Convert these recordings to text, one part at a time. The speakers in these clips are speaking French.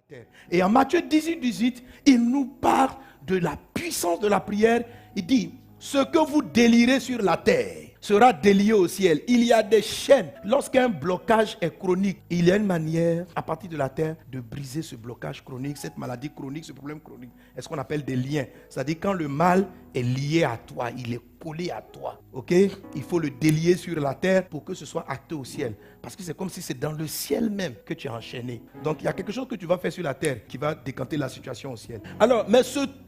terre. Et en Matthieu 18, il nous parle de la puissance de la prière. Il dit, ce que vous délirez sur la terre sera délié au ciel. Il y a des chaînes. Lorsqu'un blocage est chronique, il y a une manière, à partir de la terre, de briser ce blocage chronique, cette maladie chronique, ce problème chronique. C'est ce qu'on appelle des liens. C'est-à-dire quand le mal est lié à toi, il est collé à toi. Ok? Il faut le délier sur la terre pour que ce soit acté au ciel. Parce que c'est comme si c'est dans le ciel même que tu es enchaîné. Donc il y a quelque chose que tu vas faire sur la terre qui va décanter la situation au ciel. Alors, mais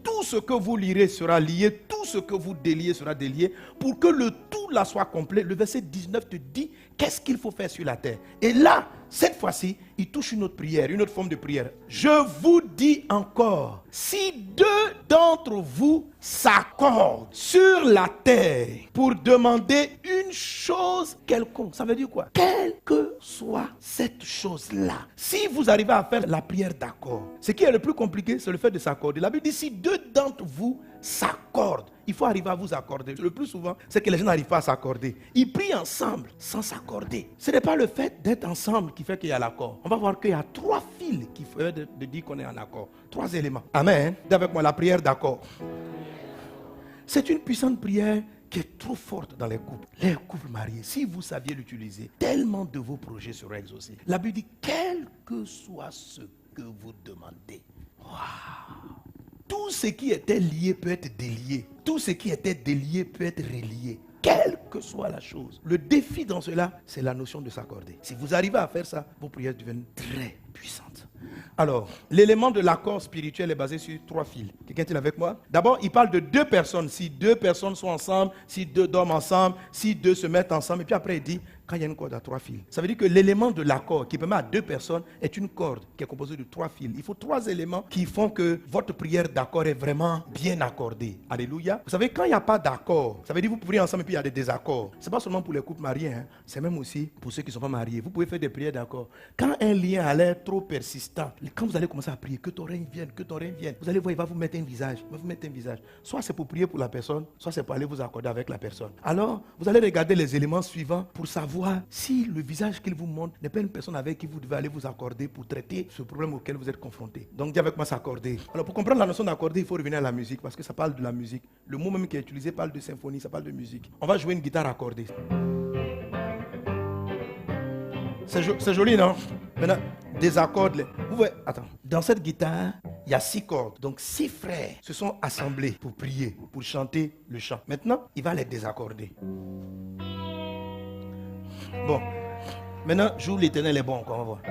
tout ce que vous lirez sera lié, tout ce que vous déliez sera délié, pour que le tout là soit complet. Le verset 19 te dit qu'est-ce qu'il faut faire sur la terre. Et là, cette fois-ci, il touche une autre prière, une autre forme de prière. Je vous dis encore, si deux d'entre vous s'accordent sur la terre pour demander une chose quelconque, ça veut dire quoi? Quelle que soit cette chose-là, si vous arrivez à faire la prière d'accord, ce qui est le plus compliqué, c'est le fait de s'accorder. La Bible dit, si deux d'entre vous s'accordent, il faut arriver à vous accorder. Le plus souvent, c'est que les gens n'arrivent pas à s'accorder. Ils prient ensemble sans s'accorder. Ce n'est pas le fait d'être ensemble qui fait qu'il y a l'accord. On va voir qu'il y a 3 fils qui font de dire qu'on est en accord. 3 éléments. Amen. Dis avec moi la prière d'accord. C'est une puissante prière qui est trop forte dans les couples. Les couples mariés, si vous saviez l'utiliser, tellement de vos projets seraient exaucés. La Bible dit, quel que soit ce que vous demandez. Waouh! Tout ce qui était lié peut être délié. Tout ce qui était délié peut être relié. Quelle que soit la chose. Le défi dans cela, c'est la notion de s'accorder. Si vous arrivez à faire ça, vos prières deviennent très puissantes. Alors, l'élément de l'accord spirituel est basé sur 3 fils. Quelqu'un est avec moi? D'abord, il parle de 2 personnes. Si 2 personnes sont ensemble, si 2 dorment ensemble, si 2 se mettent ensemble. Et puis après, il dit, quand il y a une corde à 3 fils. Ça veut dire que l'élément de l'accord qui permet à 2 personnes est une corde qui est composée de 3 fils. Il faut 3 éléments qui font que votre prière d'accord est vraiment bien accordée. Alléluia. Vous savez, quand il n'y a pas d'accord, ça veut dire que vous priez ensemble et puis il y a des désaccords. Ce n'est pas seulement pour les couples mariés, hein. C'est même aussi pour ceux qui ne sont pas mariés. Vous pouvez faire des prières d'accord. Quand un lien a l'air trop persistant, quand vous allez commencer à prier, que ton règne vienne, que ton règne vienne, vous allez voir, il va vous mettre un visage. Il va vous mettre un visage. Soit c'est pour prier pour la personne, soit c'est pour aller vous accorder avec la personne. Alors, vous allez regarder les éléments suivants pour savoir si le visage qu'il vous montre n'est pas une personne avec qui vous devez aller vous accorder pour traiter ce problème auquel vous êtes confronté. Donc, dis avec moi s'accorder. Alors, pour comprendre la notion d'accorder, il faut revenir à la musique parce que ça parle de la musique. Le mot même qui est utilisé parle de symphonie, ça parle de musique. On va jouer une guitare accordée. C'est joli, non? Maintenant, désaccorde-les. Vous voyez, attends. Dans cette guitare, il y a 6 cordes. Donc 6 frères se sont assemblés pour prier, pour chanter le chant. Maintenant, il va les désaccorder. Bon. Maintenant, joue l'Éternel est bon, encore, on va voir.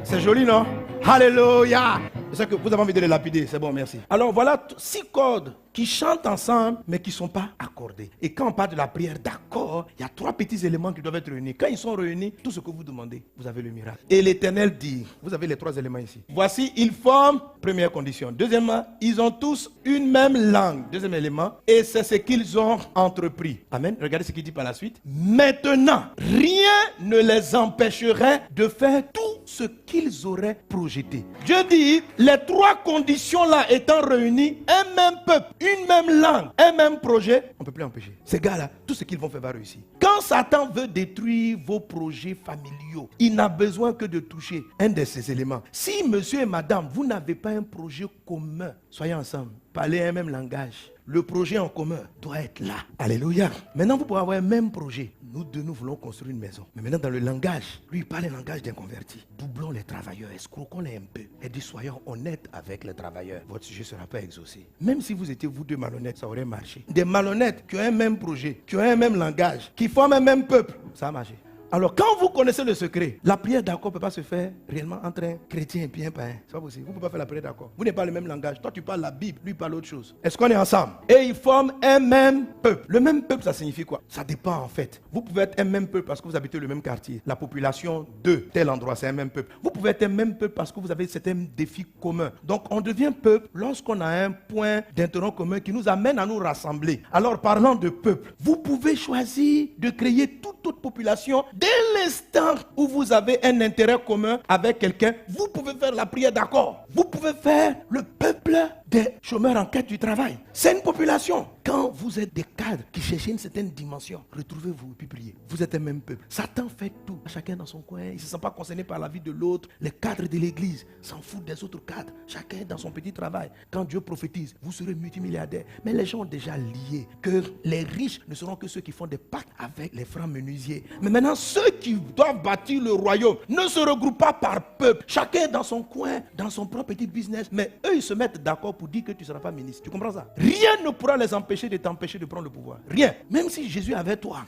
C'est joli, non? Alléluia! C'est ça que vous avez envie de les lapider. C'est bon, merci. Alors voilà 6 cordes qui chantent ensemble, mais qui ne sont pas accordées. Et quand on parle de la prière d'accord, il y a 3 petits éléments qui doivent être réunis. Quand ils sont réunis, tout ce que vous demandez, vous avez le miracle. Et l'Éternel dit, vous avez les 3 éléments ici. Voici, ils forment, première condition. Deuxièmement, ils ont tous une même langue. Deuxième élément, et c'est ce qu'ils ont entrepris. Amen. Regardez ce qu'il dit par la suite. Maintenant, rien ne les empêcherait de faire tout ce qu'ils auraient projeté. Dieu dit, les 3 conditions-là étant réunies, un même peuple, une même langue, un même projet, on ne peut plus empêcher. Ces gars-là, tout ce qu'ils vont faire va réussir. Quand Satan veut détruire vos projets familiaux, il n'a besoin que de toucher un de ces éléments. Si monsieur et madame, vous n'avez pas un projet commun, soyez ensemble, parlez un même langage. Le projet en commun doit être là. Alléluia. Maintenant, vous pouvez avoir un même projet. Nous deux, nous voulons construire une maison. Mais maintenant, dans le langage, lui, il parle le langage d'un converti. Doublons les travailleurs, escroquons-les un peu. Et dit, soyons honnêtes avec les travailleurs. Votre sujet ne sera pas exaucé. Même si vous étiez, vous deux, malhonnêtes, ça aurait marché. Des malhonnêtes qui ont un même projet, qui ont un même langage, qui forment un même peuple, ça a marché. Alors, quand vous connaissez le secret, la prière d'accord ne peut pas se faire réellement entre un chrétien et puis un païen. C'est pas possible. Vous ne pouvez pas faire la prière d'accord. Vous n'avez pas le même langage. Toi, tu parles la Bible, lui parle autre chose. Est-ce qu'on est ensemble? Et ils forment un même peuple. Le même peuple, ça signifie quoi? Ça dépend en fait. Vous pouvez être un même peuple parce que vous habitez le même quartier. La population de tel endroit, c'est un même peuple. Vous pouvez être un même peuple parce que vous avez certains défis communs. Donc, on devient peuple lorsqu'on a un point d'intérêt commun qui nous amène à nous rassembler. Alors, parlant de peuple, vous pouvez choisir de créer toute autre population. Dès l'instant où vous avez un intérêt commun avec quelqu'un, vous pouvez faire la prière d'accord. Vous pouvez faire le peuple des chômeurs en quête du travail. C'est une population. Quand vous êtes des cadres qui cherchent une certaine dimension, retrouvez-vous et puis priez. Vous êtes un même peuple. Satan fait tout. Chacun dans son coin. Il ne se sent pas concerné par la vie de l'autre. Les cadres de l'église s'en foutent des autres cadres. Chacun dans son petit travail. Quand Dieu prophétise, vous serez multimilliardaire. Mais les gens ont déjà lié que les riches ne seront que ceux qui font des pactes avec les francs menuisiers. Mais maintenant, ceux qui doivent bâtir le royaume ne se regroupent pas par peuple. Chacun dans son coin, dans son propre petit business. Mais eux, ils se mettent d'accord pour dire que tu ne seras pas ministre. Tu comprends ça? Rien ne pourra les empêcher de t'empêcher de prendre le pouvoir. Rien. Même si Jésus avait toi.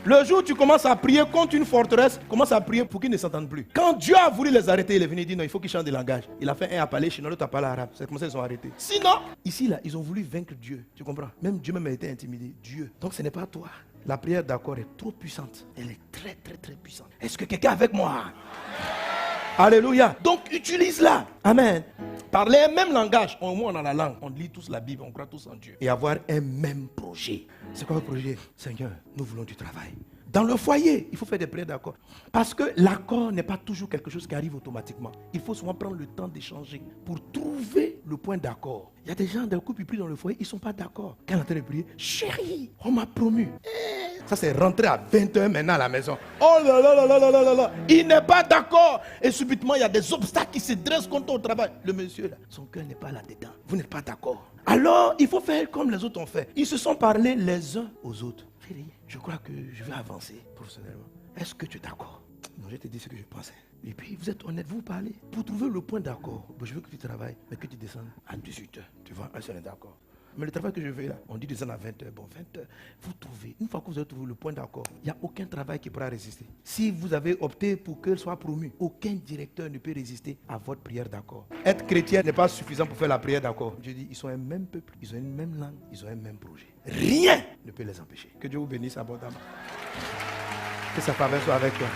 Le jour où tu commences à prier contre une forteresse, commence à prier pour qu'ils ne s'entendent plus. Quand Dieu a voulu les arrêter, il est venu dire non, il faut qu'ils changent de langage. Il a fait un à parler chinois, l'autre à parler arabe. C'est comme ça qu'ils sont arrêtés. Sinon, ici, là, ils ont voulu vaincre Dieu. Tu comprends? Même Dieu même a été intimidé. Dieu. Donc ce n'est pas toi. La prière d'accord est trop puissante. Elle est très, très, très puissante. Est-ce que quelqu'un est avec moi? Alléluia. Donc utilise-la. Amen. Parler un même langage. Au moins on a la langue. On lit tous la Bible. On croit tous en Dieu. Et avoir un même projet. C'est quoi le projet? Seigneur, nous voulons du travail. Dans le foyer, il faut faire des prières d'accord. Parce que l'accord n'est pas toujours quelque chose qui arrive automatiquement. Il faut souvent prendre le temps d'échanger pour trouver le point d'accord. Il y a des gens, d'un couple, ils prient dans le foyer, ils ne sont pas d'accord. Quand on est en train de prier, chérie, on m'a promu. Ça, c'est rentré à 21 maintenant à la maison. Oh là là là là là là là. Il n'est pas d'accord. Et subitement, il y a des obstacles qui se dressent contre au travail. Le monsieur, là, son cœur n'est pas là-dedans. Vous n'êtes pas d'accord. Alors, il faut faire comme les autres ont fait. Ils se sont parlé les uns aux autres. Chérie, je crois que je vais avancer professionnellement. Est-ce que tu es d'accord? Non, je te dis ce que je pensais. Et puis, vous êtes honnête, vous parlez. Pour trouver le point d'accord, je veux que tu travailles, mais que tu descendes à 18h. Tu vois, un seul est d'accord. Mais le travail que je fais là, on dit descendre à 20h. Bon, 20h, vous trouvez. Une fois que vous avez trouvé le point d'accord, il n'y a aucun travail qui pourra résister. Si vous avez opté pour qu'elle soit promue, aucun directeur ne peut résister à votre prière d'accord. Être chrétien n'est pas suffisant pour faire la prière d'accord. Je dis, ils sont un même peuple, ils ont une même langue, ils ont un même projet. Rien ne peut les empêcher. Que Dieu vous bénisse abondamment. Que sa faveur soit avec toi.